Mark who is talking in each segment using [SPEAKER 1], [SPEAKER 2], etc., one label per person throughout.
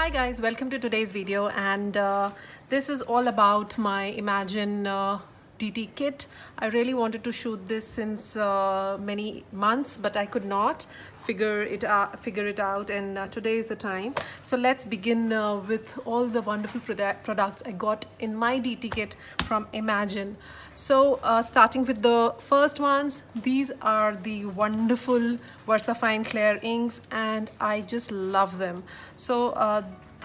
[SPEAKER 1] Hi guys, welcome to today's video, and this is all about my Imagine DT kit. I really wanted to shoot this since many months, but I could not figure it out, and today is the time. So let's begin with all the wonderful products I got in my DT kit from Imagine. So starting with the first ones, these are the wonderful Versafine Clair inks, and I just love them. So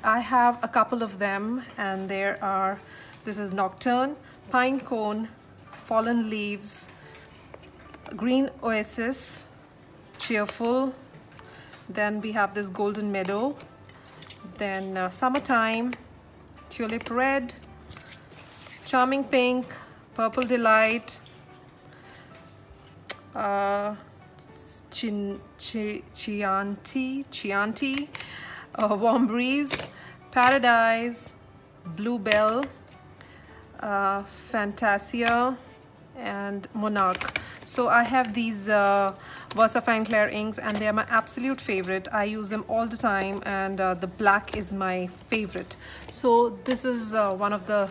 [SPEAKER 1] I have a couple of them, and this is Nocturne, Pine Cone, Fallen Leaves, Green Oasis, Cheerful, then we have this Golden Meadow, then Summertime, Tulip Red, Charming Pink, Purple Delight, Chianti, Warm Breeze, Paradise, Bluebell, Fantasia, and Monarch. So I have these Versafine Clair inks, and they are my absolute favorite. I use them all the time, and the black is my favorite. So this is one of the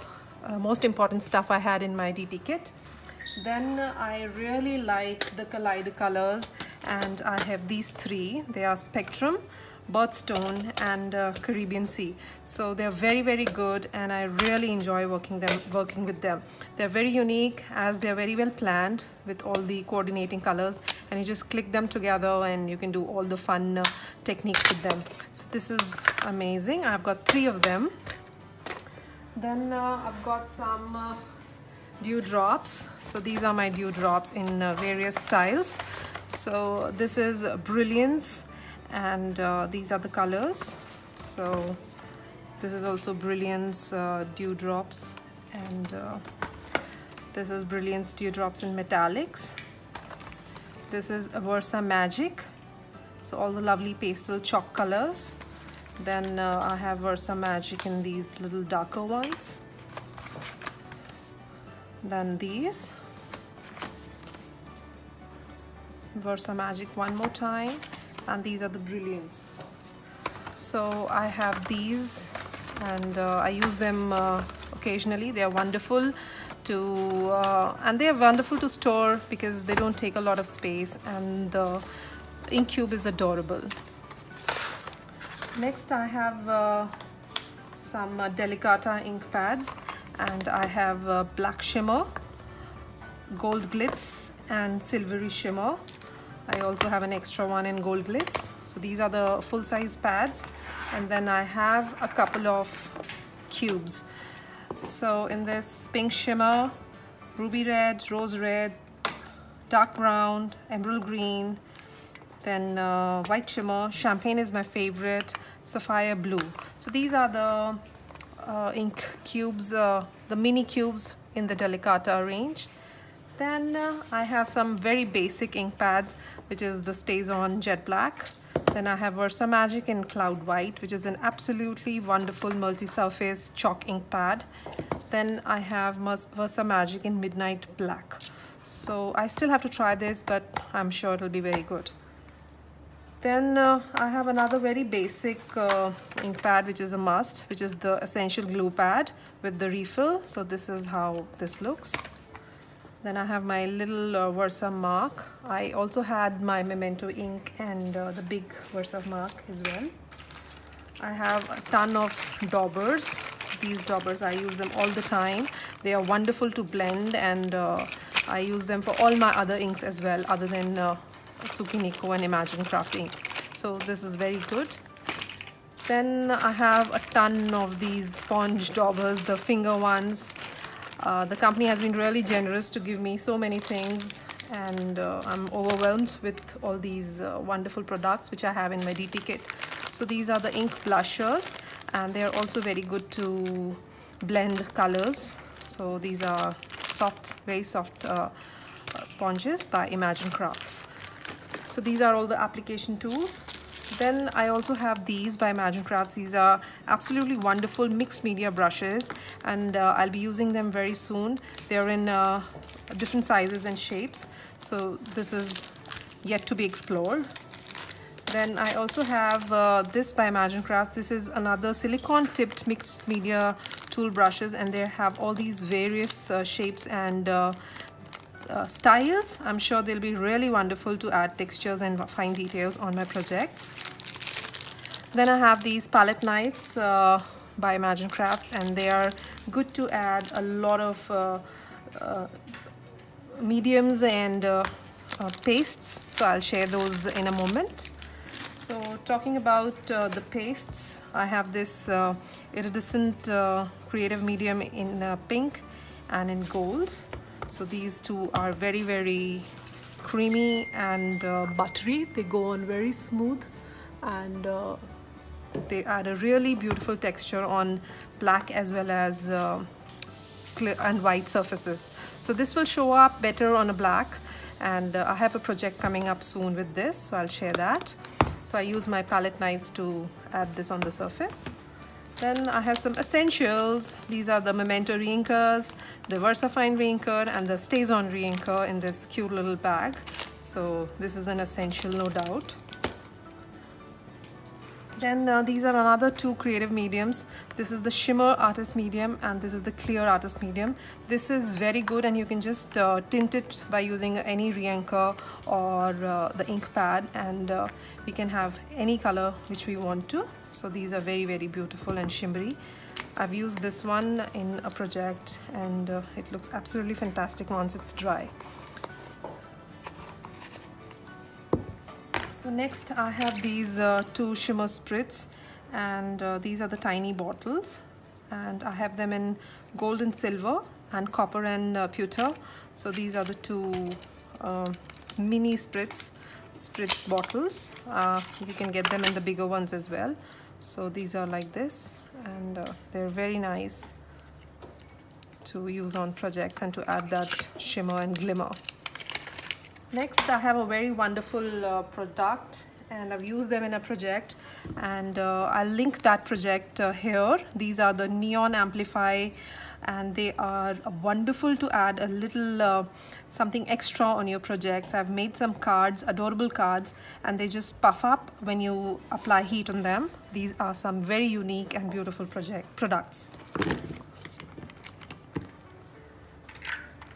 [SPEAKER 1] most important stuff I had in my DT kit. Then I really like the Kaleido colors, and I have these three. They are Spectrum, Birthstone, and Caribbean Sea. So they're very, very good, and I really enjoy working with them. They're very unique, as they're very well planned with all the coordinating colors, and you just click them together and you can do all the fun techniques with them. So this is amazing. I've got three of them. Then I've got some dew drops. So these are my dew drops in various styles. So this is Brilliance, and these are the colors. So this is also Brilliance dew drops, and this is Brilliance dew drops in metallics. This is Versa Magic, so all the lovely pastel chalk colors. Then I have Versa Magic in these little darker ones. Then these Versa Magic one more time, and these are the Brilliance. So I have these, and I use them occasionally. They are wonderful and they are wonderful to store because they don't take a lot of space, and the ink cube is adorable. Next I have some Delicata ink pads, and I have black shimmer, gold glitz, and silvery shimmer. I also have an extra one in gold glitz. So these are the full-size pads, and then I have a couple of cubes. So in this pink shimmer, ruby red, rose red, dark brown, emerald green, then white shimmer, champagne is my favorite, sapphire blue. So these are the ink cubes, the mini cubes in the Delicata range. Then I have some very basic ink pads, which is the StazOn Jet Black. Then I have Versa Magic in Cloud White, which is an absolutely wonderful multi-surface chalk ink pad. Then I have Versa Magic in Midnight Black. So I still have to try this, but I'm sure it'll be very good. Then I have another very basic ink pad, which is a must, which is the Essential Glue Pad with the refill. So this is how this looks. Then I have my little Versa mark. I also had my Memento ink and the big Versa mark as well. I have a ton of daubers. These daubers, I use them all the time. They are wonderful to blend, and I use them for all my other inks as well, other than Sukiniko and Imagine Craft inks. So this is very good. Then I have a ton of these sponge daubers, the finger ones. The company has been really generous to give me so many things, and I'm overwhelmed with all these wonderful products which I have in my DT kit. So these are the ink blushers, and they are also very good to blend colors. So these are soft, very soft sponges by Imagine Crafts. So these are all the application tools. Then I also have these by Imagine Crafts. These are absolutely wonderful mixed media brushes, and I'll be using them very soon. They're in different sizes and shapes, so this is yet to be explored. Then I also have this by Imagine Crafts. This is another silicone tipped mixed media tool brushes, and they have all these various shapes and styles. I'm sure they'll be really wonderful to add textures and fine details on my projects. Then I have these palette knives by Imagine Crafts, and they are good to add a lot of mediums and pastes. So I'll share those in a moment. So talking about the pastes, I have this iridescent creative medium in pink and in gold. So these two are very, very creamy and buttery. They go on very smooth, and they add a really beautiful texture on black as well as clear and white surfaces. So this will show up better on a black, and I have a project coming up soon with this, so I'll share that. So I use my palette knives to add this on the surface. Then I have some essentials. These are the Memento reinkers, the Versafine reinker, and the Stays On reinker in this cute little bag. So this is an essential, no doubt. Then these are another two creative mediums. This is the Shimmer Artist Medium, and this is the Clear Artist Medium. This is very good, and you can just tint it by using any reinker or the ink pad, and we can have any color which we want to. So these are very, very beautiful and shimmery. I've used this one in a project, and it looks absolutely fantastic once it's dry. So next I have these two shimmer spritz, and these are the tiny bottles, and I have them in gold and silver and copper and pewter. So these are the two mini spritz bottles. You can get them in the bigger ones as well. So these are like this, and they're very nice to use on projects and to add that shimmer and glimmer. Next I have a very wonderful product, and I've used them in a project, and I'll link that project here. These are the Neon Amplify, and they are wonderful to add a little something extra on your projects. I've made some cards, adorable cards, and they just puff up when you apply heat on them. These are some very unique and beautiful products.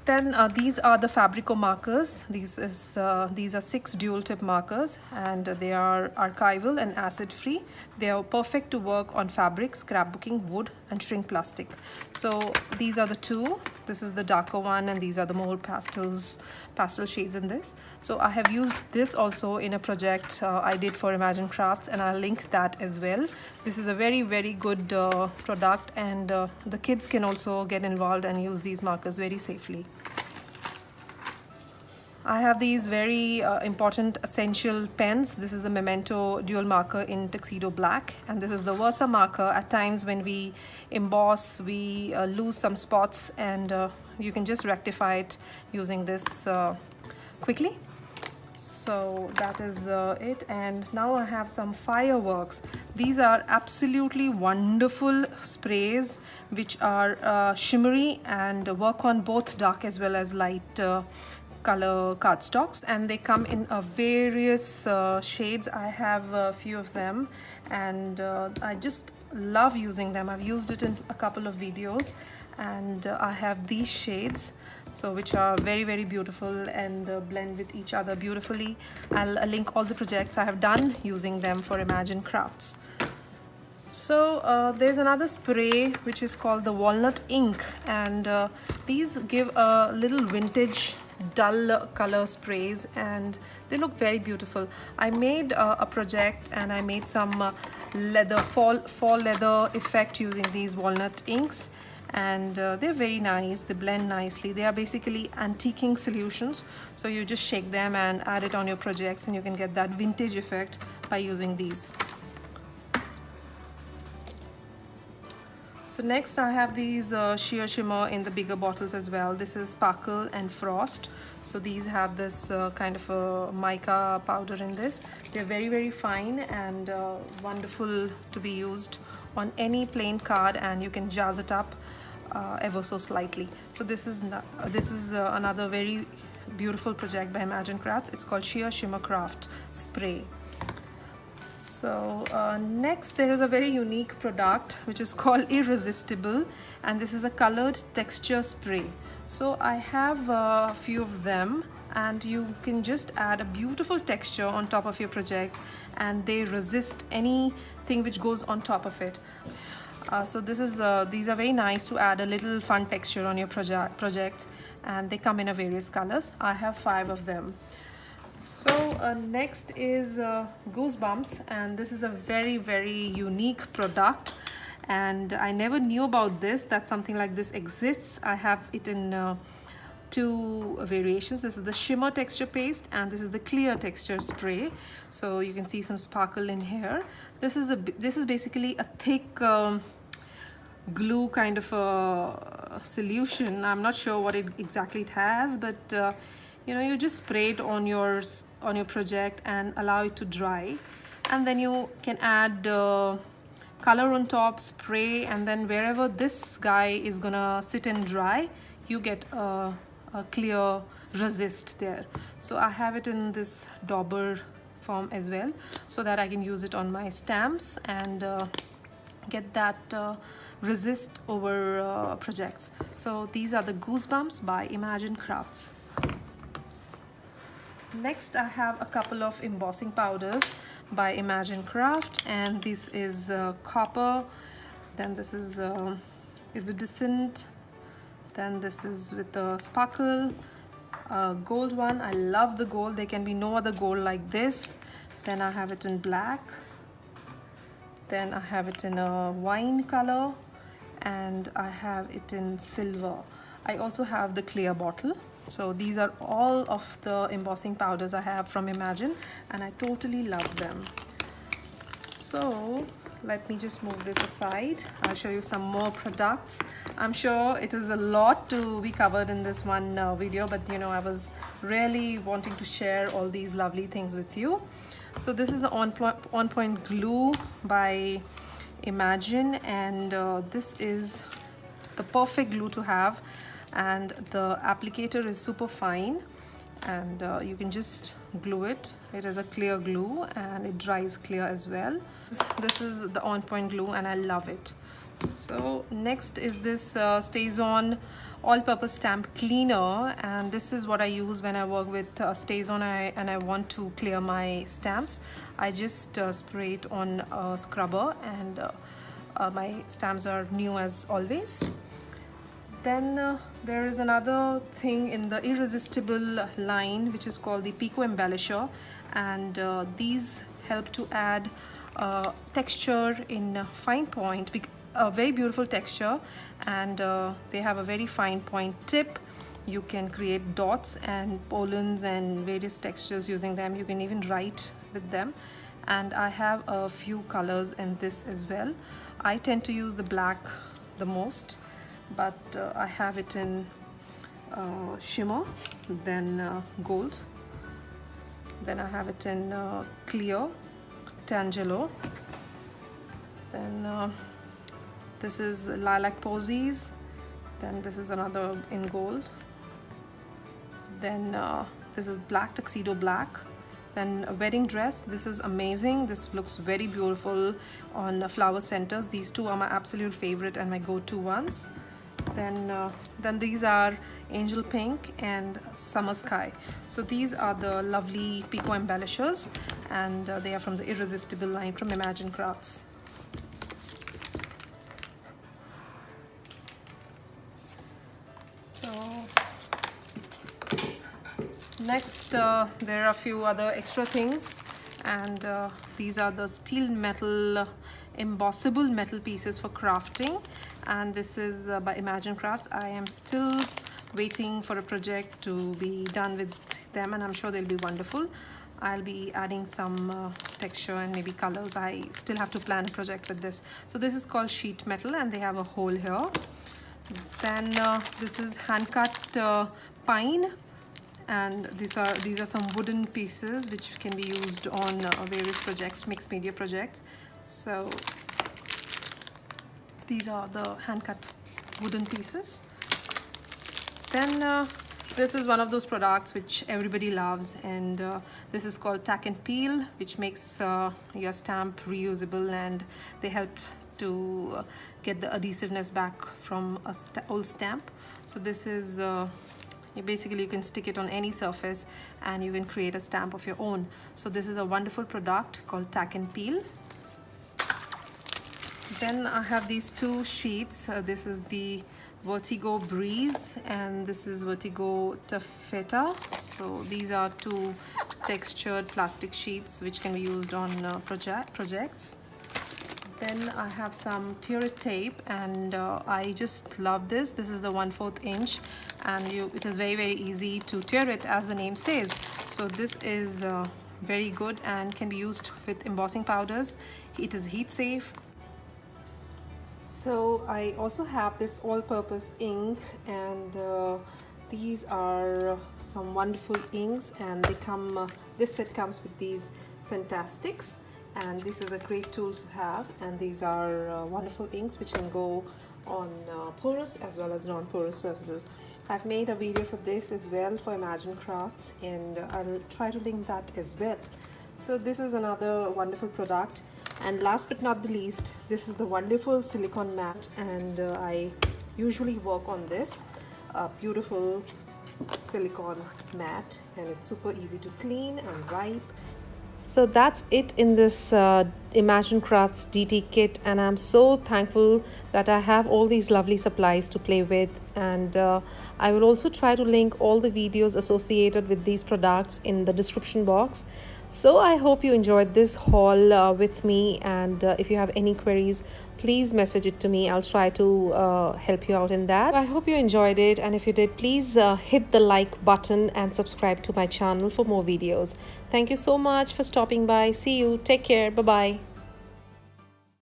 [SPEAKER 1] Then these are the Fabrico markers. These are 6 dual tip markers, and they are archival and acid free. They are perfect to work on fabric, scrapbooking, wood, and shrink plastic. So these are the two. This is the darker one, and these are the more pastel shades in this. So I have used this also in a project I did for Imagine Crafts, and I'll link that as well. This is a very, very good product, and the kids can also get involved and use these markers very safely. I have these very important essential pens. This is the Memento dual marker in tuxedo black, and this is the Versa marker. At times when we emboss, we lose some spots, and you can just rectify it using this quickly. So that is it. And now I have some fireworks. These are absolutely wonderful sprays which are shimmery and work on both dark as well as light color cardstocks, and they come in various shades. I have a few of them, and I just love using them. I've used it in a couple of videos, and I have these shades, so which are very, very beautiful and blend with each other beautifully. I'll link all the projects I have done using them for Imagine Crafts. So there's another spray which is called the Walnut Ink, and these give a little vintage dull color sprays, and they look very beautiful. I made a project, and I made some fall leather effect using these walnut inks, and they're very nice. They blend nicely. They are basically antiquing solutions, so you just shake them and add it on your projects, and you can get that vintage effect by using these. So next I have these sheer shimmer in the bigger bottles as well. This is Sparkle and Frost. So these have this kind of a mica powder in this. They're very, very fine and wonderful to be used on any plain card, and you can jazz it up ever so slightly. So this is another very beautiful project by Imagine Crafts. It's called Sheer Shimmer Craft Spray. So next there is a very unique product which is called Irresistible, and this is a colored texture spray. So I have a few of them, and you can just add a beautiful texture on top of your projects, and they resist anything which goes on top of it. So these are very nice to add a little fun texture on your projects, and they come in a various colors. I have 5 of them. So next is Goosebumps, and this is a very unique product, and I never knew about this, that something like this exists. I have it in 2 variations. This is the shimmer texture paste, and this is the clear texture spray. So you can see some sparkle in here. This is basically a thick glue kind of a solution. I'm not sure what exactly it has, but you know, you just spray it on your project and allow it to dry, and then you can add color on top, spray, and then wherever this guy is gonna sit and dry, you get a clear resist there. So I have it in this dauber form as well, so that I can use it on my stamps and get that resist over projects. So these are the Goosebumps by Imagine Crafts. Next I have a couple of embossing powders by Imagine Craft, and this is copper, then this is iridescent, then this is with the sparkle, gold one. I love the gold. There can be no other gold like this. Then I have it in black, then I have it in a wine color, and I have it in silver. I also have the clear bottle. So these are all of the embossing powders I have from Imagine, and I totally love them. So let me just move this aside. I'll show you some more products. I'm sure it is a lot to be covered in this one video, but you know, I was really wanting to share all these lovely things with you. So this is the on point glue by Imagine, and this is the perfect glue to have, and the applicator is super fine, and you can just glue it. It is a clear glue and it dries clear as well. This is the on point glue, and I love it. So next is this Stays On all-purpose stamp cleaner, and this is what I use when I work with Stays On and I want to clear my stamps. I just spray it on a scrubber, and my stamps are new as always. Then there is another thing in the Irresistible line which is called the Pico Embellisher, and these help to add texture in fine point, a very beautiful texture, and they have a very fine point tip. You can create dots and pollens and various textures using them. You can even write with them, and I have a few colors in this as well. I tend to use the black the most, but I have it in shimmer, then gold, then I have it in clear, tangelo, then this is lilac posies, then this is another in gold, then this is black, tuxedo black, then a wedding dress. This is amazing. This looks very beautiful on flower centers. These two are my absolute favorite and my go-to ones. Then these are Angel Pink and Summer Sky. So these are the lovely Pico embellishers, and they are from the Irresistible line from Imagine Crafts. So next there are a few other extra things, and these are the steel metal embossable metal pieces for crafting, and this is by Imagine Crafts. I am still waiting for a project to be done with them, and I'm sure they'll be wonderful. I'll be adding some texture and maybe colors. I still have to plan a project with this. So this is called sheet metal, and they have a hole here. Then this is hand cut pine, and these are some wooden pieces which can be used on various projects, mixed media projects. So these are the hand cut wooden pieces. Then This is one of those products which everybody loves, and this is called Tack and Peel, which makes your stamp reusable, and they helped to get the adhesiveness back from a old stamp. So this is basically you can stick it on any surface and you can create a stamp of your own. So this is a wonderful product called Tack and Peel. Then I have these two sheets. This is the Vertigo Breeze and this is Vertigo Taffeta. So these are two textured plastic sheets which can be used on projects. Then I have some tear it tape, and I just love this. This is the 1/4 inch, and it is very easy to tear it, as the name says. So this is very good and can be used with embossing powders. It is heat safe. So I also have this all-purpose ink, and these are some wonderful inks, and they come this set comes with these fantastics, and this is a great tool to have. And these are wonderful inks which can go on porous as well as non-porous surfaces. I've made a video for this as well for Imagine Crafts, and I'll try to link that as well. So this is another wonderful product. And last but not the least, this is the wonderful silicone mat, and I usually work on this beautiful silicone mat, and it's super easy to clean and wipe. So that's it in this Imagine Crafts DT kit, and I'm so thankful that I have all these lovely supplies to play with. And I will also try to link all the videos associated with these products in the description box. So I hope you enjoyed this haul with me, and if you have any queries, please message it to me. I'll try to help you out in that. I hope you enjoyed it, and if you did, please hit the like button and subscribe to my channel for more videos. Thank you so much for stopping by. See you. Take care. Bye bye.